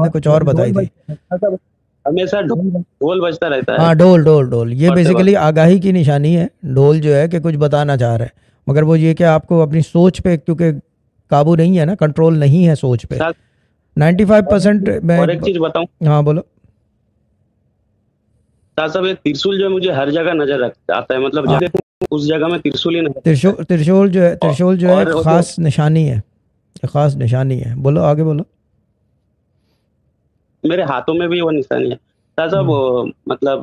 आपने कुछ और बताई थी। हमेशा ढोल बजता रहता है। हाँ, ढोल ढोल ढोल, ये पढ़ते बेसिकली वक्त। आगाही की निशानी है। ढोल जो है कि कुछ बताना चाह रहा है, मगर वो ये कि आपको अपनी सोच पे क्योंकि काबू नहीं है ना, कंट्रोल नहीं है सोच पे। साथ 95% मैं और एक चीज बताऊं, हाँ बोलो। साथ साहब, ये त्रिशूल जो है मुझे हर जगह नजर आता है, मतलब हाँ, जहाँ देखूं उस जगह में त्रिशूल ही नजर आता है। त्रिशूल त्रिशूल जो है एक और वो जो खास निशानी है, एक खास निशानी है। बोलो आगे बोलो। मेरे हाथों में भी वो निशानी है। साथ साहब हम्म। मतलब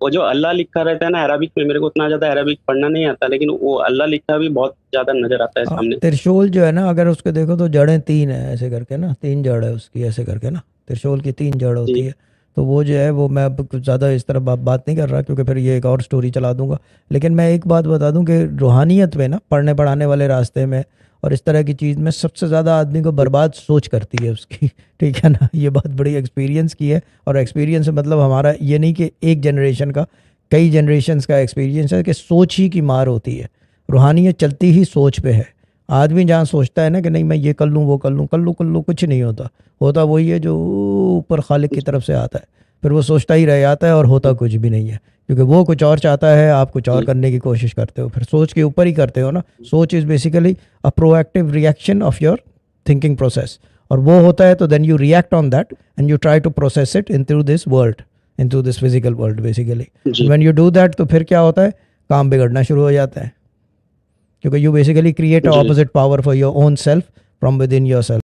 वो जो अल्लाह लिखा रहता है ना अरबिक में, मेरे को उतना ज्यादा अरबिक पढ़ना नहीं आता, लेकिन वो अल्लाह लिखा भी बहुत ज्यादा नजर आता है सामने। त्रिशूल जो है ना, अगर उसको देखो तो जड़ें तीन है ऐसे करके ना, तीन जड़ है उसकी ऐसे करके ना, त्रिशूल की तीन जड़ होती जी। है। तो वो जो है वो मैं अब कुछ ज़्यादा इस तरह बात नहीं कर रहा क्योंकि फिर ये एक और स्टोरी चला दूंगा। लेकिन मैं एक बात बता दूं कि रूहानियत में ना, पढ़ने पढ़ाने वाले रास्ते में और इस तरह की चीज़ में सबसे ज़्यादा आदमी को बर्बाद सोच करती है उसकी। ठीक है ना, ये बात बड़ी एक्सपीरियंस की है। और एक्सपीरियंस मतलब हमारा ये नहीं कि एक जनरेशन का, कई जनरेशन्स का एक्सपीरियंस है कि सोच ही की मार होती है। रूहानियत चलती ही सोच पे है। आदमी जहाँ सोचता है ना कि नहीं मैं ये कर लूँ वो कर लूँ, कुछ नहीं होता। होता वही है जो ऊपर खालिक की तरफ से आता है। फिर वो सोचता ही रह जाता है और होता जी। कुछ भी नहीं है, क्योंकि वो कुछ और चाहता है, आप कुछ और जी। करने की कोशिश करते हो, फिर सोच के ऊपर ही करते हो ना। सोच is basically a proactive reaction of your thinking process. और वो होता है तो then you react on that and you try to process it in through this world, in through this physical world basically. And जी। When you do that तो फिर क्या होता है, काम बिगड़ना शुरू हो जाता है, क्योंकि यू बेसिकली क्रिएट जी। Opposite power for your own self from within your self.